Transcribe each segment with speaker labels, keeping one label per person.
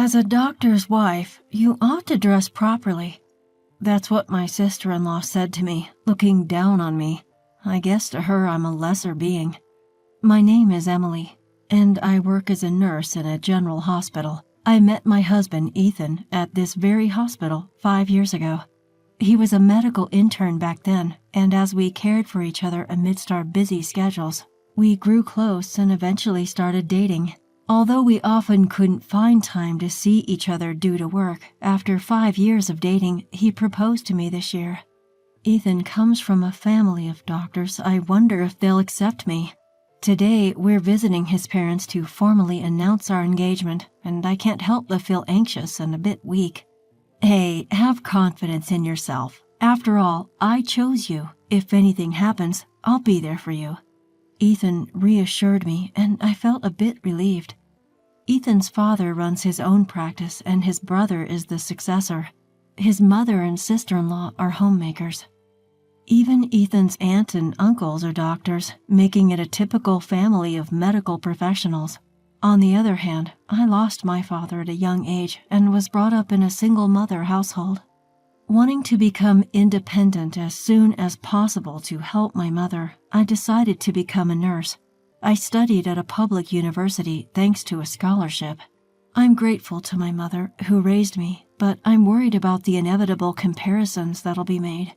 Speaker 1: As a doctor's wife, you ought to dress properly. That's what my sister-in-law said to me, looking down on me. I guess to her I'm a lesser being. My name is Emily, and I work as a nurse in a general hospital. I met my husband, Ethan, at this very hospital 5 years ago. He was a medical intern back then, and as we cared for each other amidst our busy schedules, we grew close and eventually started dating. Although we often couldn't find time to see each other due to work, after 5 years of dating, he proposed to me this year. Ethan comes from a family of doctors. I wonder if they'll accept me. Today, we're visiting his parents to formally announce our engagement, and I can't help but feel anxious and a bit weak. Hey, have confidence in yourself. After all, I chose you. If anything happens, I'll be there for you. Ethan reassured me, and I felt a bit relieved. Ethan's father runs his own practice, and his brother is the successor. His mother and sister-in-law are homemakers. Even Ethan's aunt and uncles are doctors, making it a typical family of medical professionals. On the other hand, I lost my father at a young age and was brought up in a single-mother household. Wanting to become independent as soon as possible to help my mother, I decided to become a nurse. I studied at a public university thanks to a scholarship. I'm grateful to my mother who raised me, but I'm worried about the inevitable comparisons that'll be made.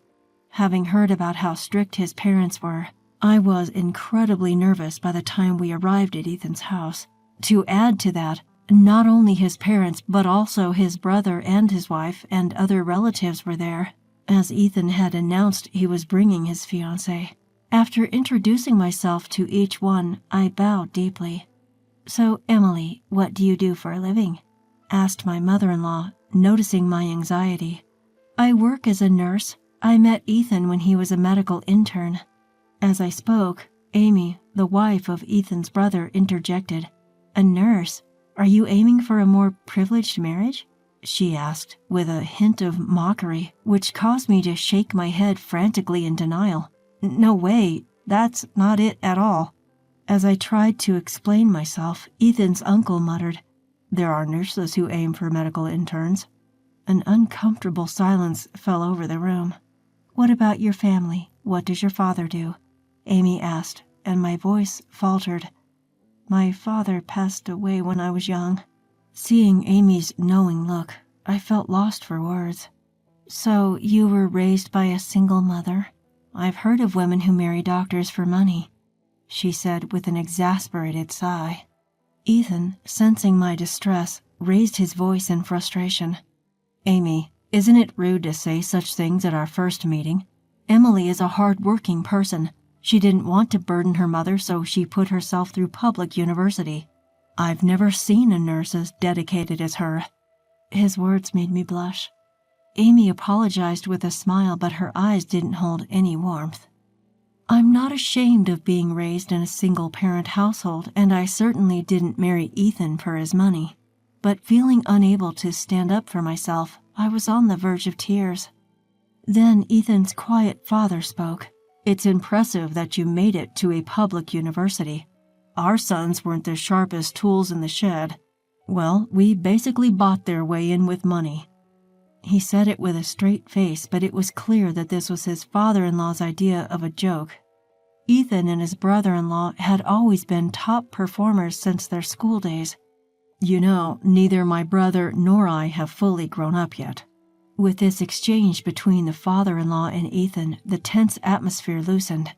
Speaker 1: Having heard about how strict his parents were, I was incredibly nervous by the time we arrived at Ethan's house. To add to that, not only his parents, but also his brother and his wife and other relatives were there, as Ethan had announced he was bringing his fiancée. After introducing myself to each one, I bowed deeply. "So, Emily, what do you do for a living?" asked my mother-in-law, noticing my anxiety. "I work as a nurse. I met Ethan when he was a medical intern." As I spoke, Amy, the wife of Ethan's brother, interjected. "A nurse? Are you aiming for a more privileged marriage?" she asked, with a hint of mockery, which caused me to shake my head frantically in denial. "No way, that's not it at all." As I tried to explain myself, Ethan's uncle muttered, "There are nurses who aim for medical interns." An uncomfortable silence fell over the room. "What about your family? What does your father do?" Amy asked, and my voice faltered. "My father passed away when I was young." Seeing Amy's knowing look, I felt lost for words. "So you were raised by a single mother? I've heard of women who marry doctors for money," she said with an exasperated sigh. Ethan, sensing my distress, raised his voice in frustration. "Amy, isn't it rude to say such things at our first meeting? Emily is a hard-working person. She didn't want to burden her mother, so she put herself through public university. I've never seen a nurse as dedicated as her." His words made me blush. Amy apologized with a smile, but her eyes didn't hold any warmth. "I'm not ashamed of being raised in a single-parent household, and I certainly didn't marry Ethan for his money. But feeling unable to stand up for myself, I was on the verge of tears." Then Ethan's quiet father spoke. "It's impressive that you made it to a public university. Our sons weren't the sharpest tools in the shed. Well, we basically bought their way in with money." He said it with a straight face, but it was clear that this was his father-in-law's idea of a joke. Ethan and his brother-in-law had always been top performers since their school days. "You know, neither my brother nor I have fully grown up yet." With this exchange between the father-in-law and Ethan, the tense atmosphere loosened.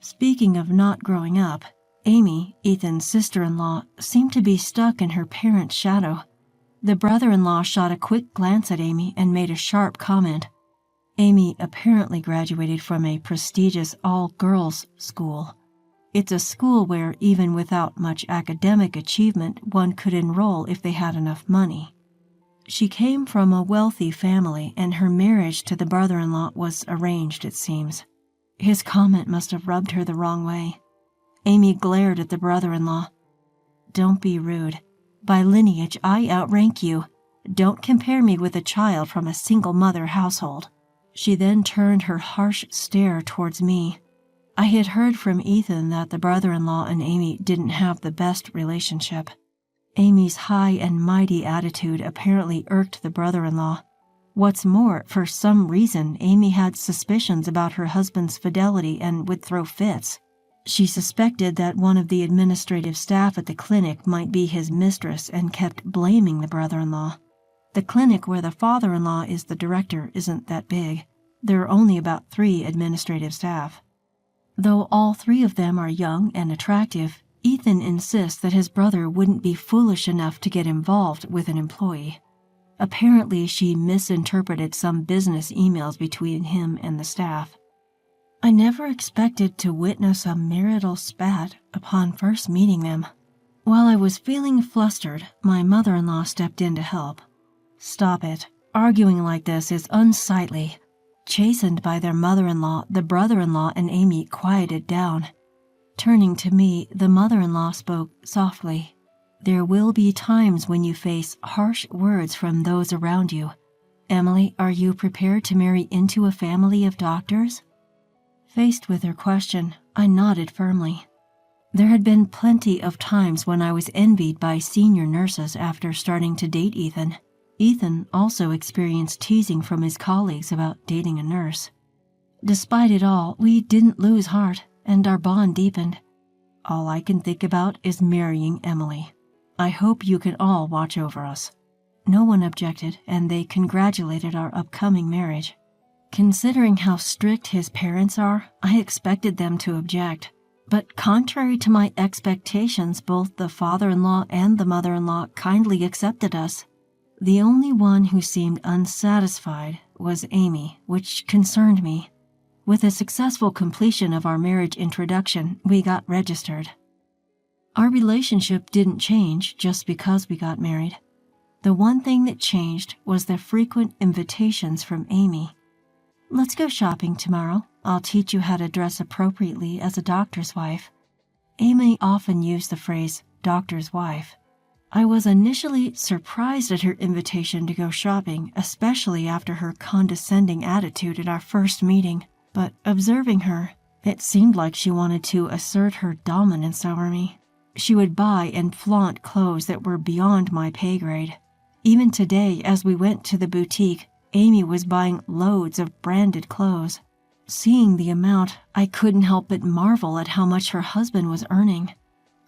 Speaker 1: Speaking of not growing up, Amy, Ethan's sister-in-law, seemed to be stuck in her parents' shadow. The brother-in-law shot a quick glance at Amy and made a sharp comment. Amy apparently graduated from a prestigious all-girls school. It's a school where, even without much academic achievement, one could enroll if they had enough money. She came from a wealthy family, and her marriage to the brother-in-law was arranged, it seems. His comment must have rubbed her the wrong way. Amy glared at the brother-in-law. "Don't be rude. By lineage, I outrank you. Don't compare me with a child from a single-mother household." She then turned her harsh stare towards me. I had heard from Ethan that the brother-in-law and Amy didn't have the best relationship. Amy's high and mighty attitude apparently irked the brother-in-law. What's more, for some reason, Amy had suspicions about her husband's fidelity and would throw fits. She suspected that one of the administrative staff at the clinic might be his mistress and kept blaming the brother-in-law. The clinic where the father-in-law is the director isn't that big. There are only about 3 administrative staff. Though all 3 of them are young and attractive, Ethan insists that his brother wouldn't be foolish enough to get involved with an employee. Apparently, she misinterpreted some business emails between him and the staff. I never expected to witness a marital spat upon first meeting them. While I was feeling flustered, my mother-in-law stepped in to help. "Stop it. Arguing like this is unsightly." Chastened by their mother-in-law, the brother-in-law and Amy quieted down. Turning to me, the mother-in-law spoke softly. "There will be times when you face harsh words from those around you. Emily, are you prepared to marry into a family of doctors?" Faced with her question, I nodded firmly. There had been plenty of times when I was envied by senior nurses after starting to date Ethan. Ethan also experienced teasing from his colleagues about dating a nurse. Despite it all, we didn't lose heart, and our bond deepened. "All I can think about is marrying Emily. I hope you can all watch over us." No one objected, and they congratulated our upcoming marriage. Considering how strict his parents are, I expected them to object. But contrary to my expectations, both the father-in-law and the mother-in-law kindly accepted us. The only one who seemed unsatisfied was Amy, which concerned me. With the successful completion of our marriage introduction, we got registered. Our relationship didn't change just because we got married. The one thing that changed was the frequent invitations from Amy. "Let's go shopping tomorrow. I'll teach you how to dress appropriately as a doctor's wife." Amy often used the phrase doctor's wife. I was initially surprised at her invitation to go shopping, especially after her condescending attitude at our first meeting. But observing her, it seemed like she wanted to assert her dominance over me. She would buy and flaunt clothes that were beyond my pay grade. Even today, as we went to the boutique, Amy was buying loads of branded clothes. Seeing the amount, I couldn't help but marvel at how much her husband was earning.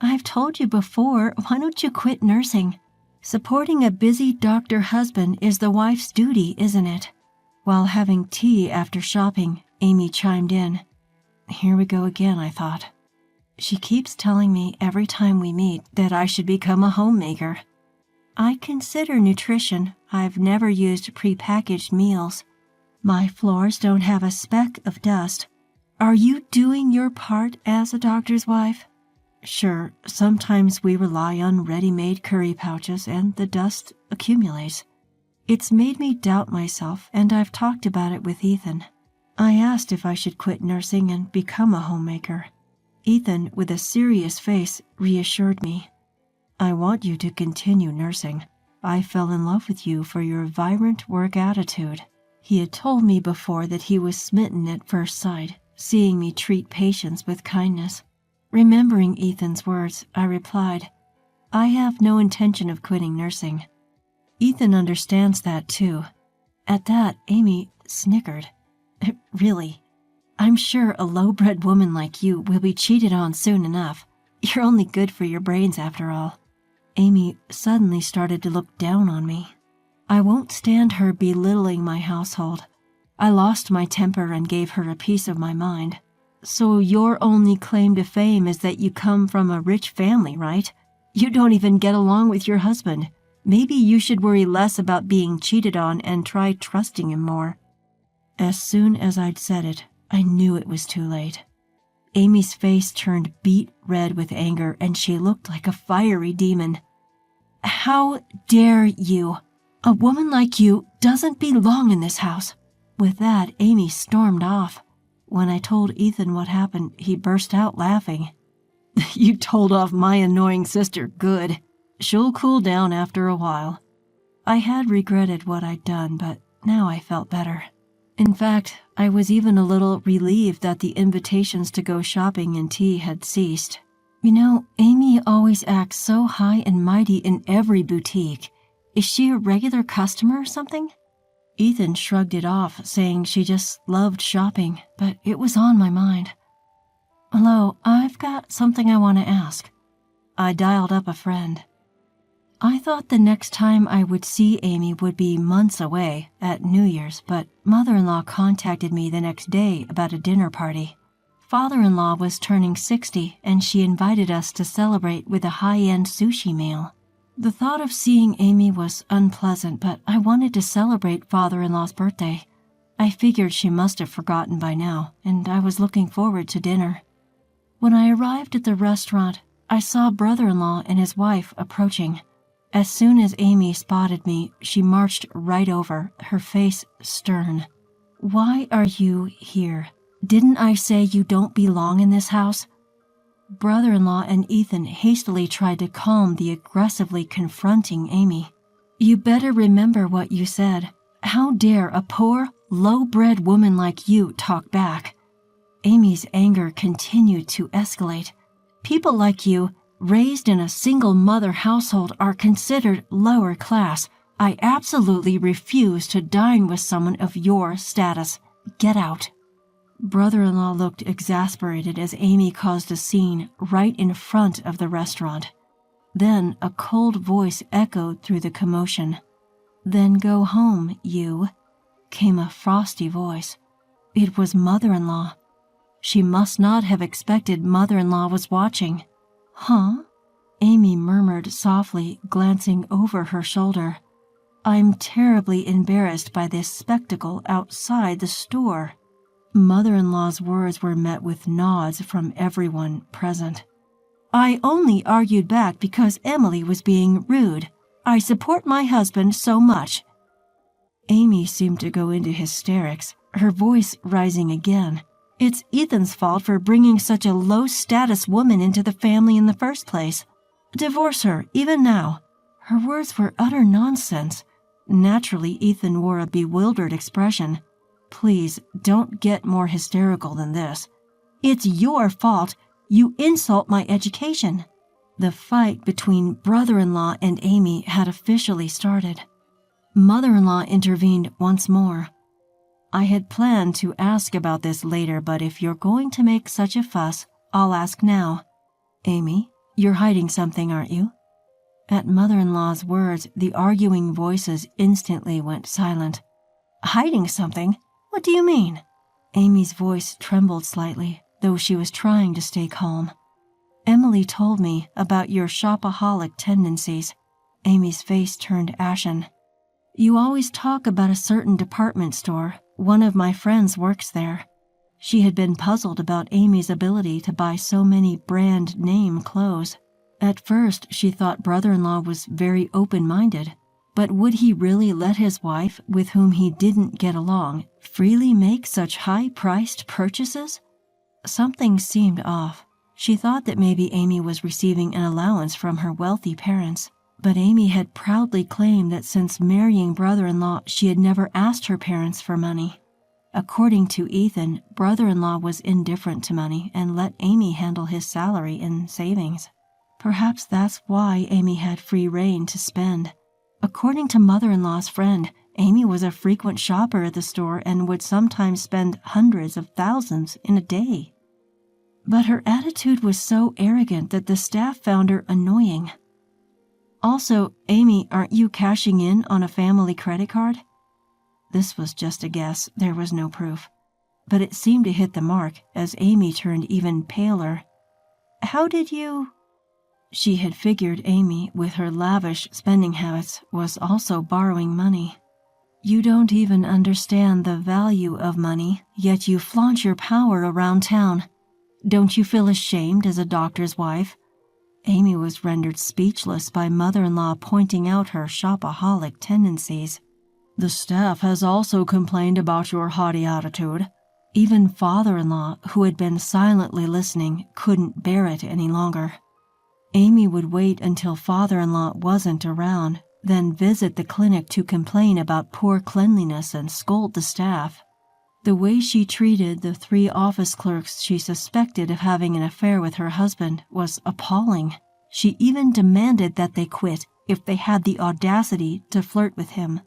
Speaker 1: "I've told you before, why don't you quit nursing? Supporting a busy doctor husband is the wife's duty, isn't it?" While having tea after shopping, Amy chimed in. Here we go again, I thought. She keeps telling me every time we meet that I should become a homemaker. I consider nutrition. I've never used prepackaged meals. My floors don't have a speck of dust. Are you doing your part as a doctor's wife? Sure, sometimes we rely on ready-made curry pouches and the dust accumulates. It's made me doubt myself, and I've talked about it with Ethan. I asked if I should quit nursing and become a homemaker. Ethan, with a serious face, reassured me. I want you to continue nursing. I fell in love with you for your vibrant work attitude. He had told me before that he was smitten at first sight, seeing me treat patients with kindness. Remembering Ethan's words, I replied, I have no intention of quitting nursing. Ethan understands that too. At that, Amy snickered. Really? I'm sure a low-bred woman like you will be cheated on soon enough. You're only good for your brains after all. Amy suddenly started to look down on me. I won't stand her belittling my household. I lost my temper and gave her a piece of my mind. So your only claim to fame is that you come from a rich family, right? You don't even get along with your husband. Maybe you should worry less about being cheated on and try trusting him more. As soon as I'd said it, I knew it was too late. Amy's face turned beet red with anger, and she looked like a fiery demon. How dare you? A woman like you doesn't belong in this house. With that, Amy stormed off. When I told Ethan what happened, he burst out laughing. You told off my annoying sister, good. She'll cool down after a while. I had regretted what I'd done, but now I felt better. In fact, I was even a little relieved that the invitations to go shopping and tea had ceased. You know, Amy always acts so high and mighty in every boutique. Is she a regular customer or something? Ethan shrugged it off, saying she just loved shopping, but it was on my mind. Hello, I've got something I want to ask. I dialed up a friend. I thought the next time I would see Amy would be months away, at New Year's, but mother-in-law contacted me the next day about a dinner party. Father-in-law was turning 60, and she invited us to celebrate with a high-end sushi meal. The thought of seeing Amy was unpleasant, but I wanted to celebrate father-in-law's birthday. I figured she must have forgotten by now, and I was looking forward to dinner. When I arrived at the restaurant, I saw brother-in-law and his wife approaching. As soon as Amy spotted me, she marched right over, her face stern. Why are you here? Didn't I say you don't belong in this house? Brother-in-law and Ethan hastily tried to calm the aggressively confronting Amy. You better remember what you said. How dare a poor, low-bred woman like you talk back? Amy's anger continued to escalate. People like you, raised in a single-mother household, are considered lower class. I absolutely refuse to dine with someone of your status. Get out. Brother-in-law looked exasperated as Amy caused a scene right in front of the restaurant. Then a cold voice echoed through the commotion. Then go home, you, came a frosty voice. It was mother-in-law. She must not have expected mother-in-law was watching. Huh? Amy murmured softly, glancing over her shoulder. I'm terribly embarrassed by this spectacle outside the store. Mother-in-law's words were met with nods from everyone present. I only argued back because Emily was being rude. I support my husband so much. Amy seemed to go into hysterics, her voice rising again. It's Ethan's fault for bringing such a low-status woman into the family in the first place. Divorce her, even now. Her words were utter nonsense. Naturally, Ethan wore a bewildered expression. Please, don't get more hysterical than this. It's your fault. You insult my education. The fight between brother-in-law and Amy had officially started. Mother-in-law intervened once more. I had planned to ask about this later, but if you're going to make such a fuss, I'll ask now. Amy, you're hiding something, aren't you? At mother-in-law's words, the arguing voices instantly went silent. Hiding something? What do you mean? Amy's voice trembled slightly, though she was trying to stay calm. Emily told me about your shopaholic tendencies. Amy's face turned ashen. You always talk about a certain department store. One of my friends works there. She had been puzzled about Amy's ability to buy so many brand-name clothes. At first, she thought brother-in-law was very open-minded. But would he really let his wife, with whom he didn't get along, freely make such high-priced purchases? Something seemed off. She thought that maybe Amy was receiving an allowance from her wealthy parents. But Amy had proudly claimed that since marrying brother-in-law, she had never asked her parents for money. According to Ethan, brother-in-law was indifferent to money and let Amy handle his salary and savings. Perhaps that's why Amy had free rein to spend. According to mother-in-law's friend, Amy was a frequent shopper at the store and would sometimes spend hundreds of thousands in a day. But her attitude was so arrogant that the staff found her annoying. Also, Amy, aren't you cashing in on a family credit card? This was just a guess, there was no proof. But it seemed to hit the mark as Amy turned even paler. How did you... She had figured Amy, with her lavish spending habits, was also borrowing money. You don't even understand the value of money, yet you flaunt your power around town. Don't you feel ashamed as a doctor's wife? Amy was rendered speechless by mother-in-law pointing out her shopaholic tendencies. The staff has also complained about your haughty attitude. Even father-in-law, who had been silently listening, couldn't bear it any longer. Amy would wait until father-in-law wasn't around, then visit the clinic to complain about poor cleanliness and scold the staff. The way she treated the 3 office clerks she suspected of having an affair with her husband was appalling. She even demanded that they quit if they had the audacity to flirt with him.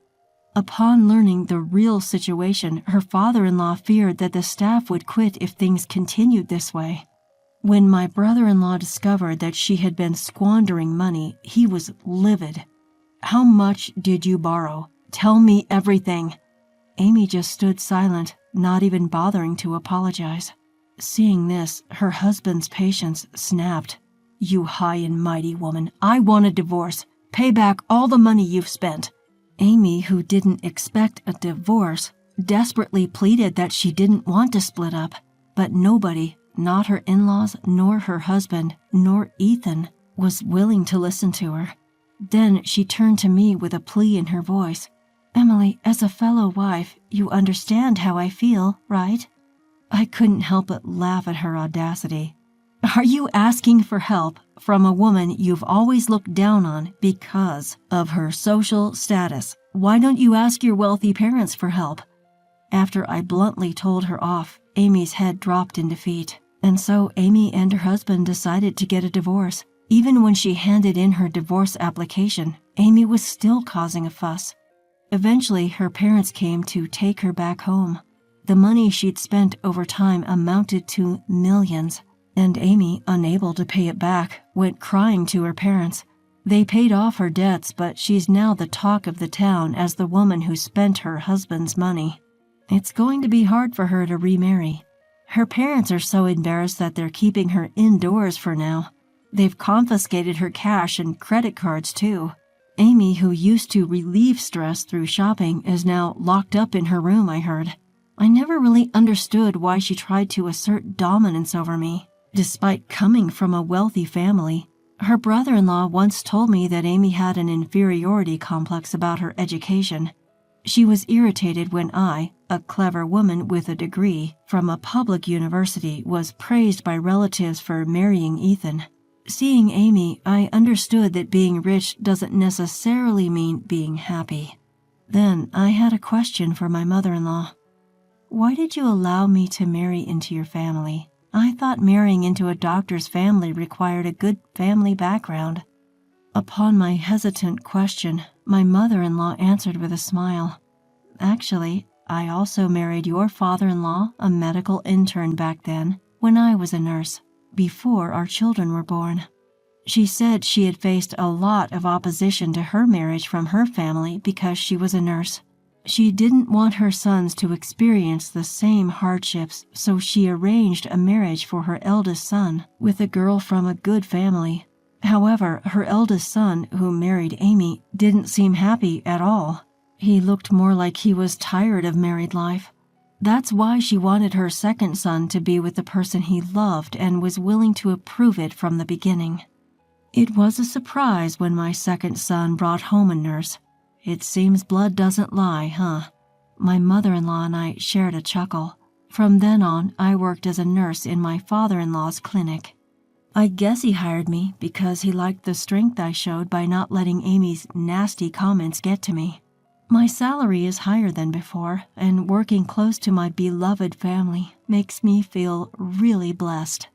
Speaker 1: Upon learning the real situation, her father-in-law feared that the staff would quit if things continued this way. When my brother-in-law discovered that she had been squandering money, he was livid. "How much did you borrow? Tell me everything." Amy just stood silent, not even bothering to apologize. Seeing this, her husband's patience snapped. "You high and mighty woman, I want a divorce. Pay back all the money you've spent." Amy, who didn't expect a divorce, desperately pleaded that she didn't want to split up, but nobody, not her in-laws, nor her husband, nor Ethan, was willing to listen to her. Then she turned to me with a plea in her voice. "Emily, as a fellow wife, you understand how I feel, right?" I couldn't help but laugh at her audacity. "Are you asking for help from a woman you've always looked down on because of her social status? Why don't you ask your wealthy parents for help?" After I bluntly told her off, Amy's head dropped in defeat, and so Amy and her husband decided to get a divorce. Even when she handed in her divorce application, Amy was still causing a fuss. Eventually, her parents came to take her back home. The money she'd spent over time amounted to millions, and Amy, unable to pay it back, went crying to her parents. They paid off her debts, but she's now the talk of the town as the woman who spent her husband's money. It's going to be hard for her to remarry. Her parents are so embarrassed that they're keeping her indoors for now. They've confiscated her cash and credit cards too. Amy, who used to relieve stress through shopping, is now locked up in her room, I heard. I never really understood why she tried to assert dominance over me. Despite coming from a wealthy family, her brother-in-law once told me that Amy had an inferiority complex about her education. She was irritated when I, a clever woman with a degree from a public university, was praised by relatives for marrying Ethan. Seeing Amy, I understood that being rich doesn't necessarily mean being happy. Then I had a question for my mother-in-law. "Why did you allow me to marry into your family? I thought marrying into a doctor's family required a good family background." Upon my hesitant question, my mother-in-law answered with a smile. "Actually, I also married your father-in-law, a medical intern back then, when I was a nurse, before our children were born." She said she had faced a lot of opposition to her marriage from her family because she was a nurse. She didn't want her sons to experience the same hardships, so she arranged a marriage for her eldest son with a girl from a good family. However, her eldest son, who married Amy, didn't seem happy at all. He looked more like he was tired of married life. That's why she wanted her second son to be with the person he loved and was willing to approve it from the beginning. It was a surprise when my second son brought home a nurse. It seems blood doesn't lie, huh? My mother-in-law and I shared a chuckle. From then on, I worked as a nurse in my father-in-law's clinic. I guess he hired me because he liked the strength I showed by not letting Amy's nasty comments get to me. My salary is higher than before, and working close to my beloved family makes me feel really blessed.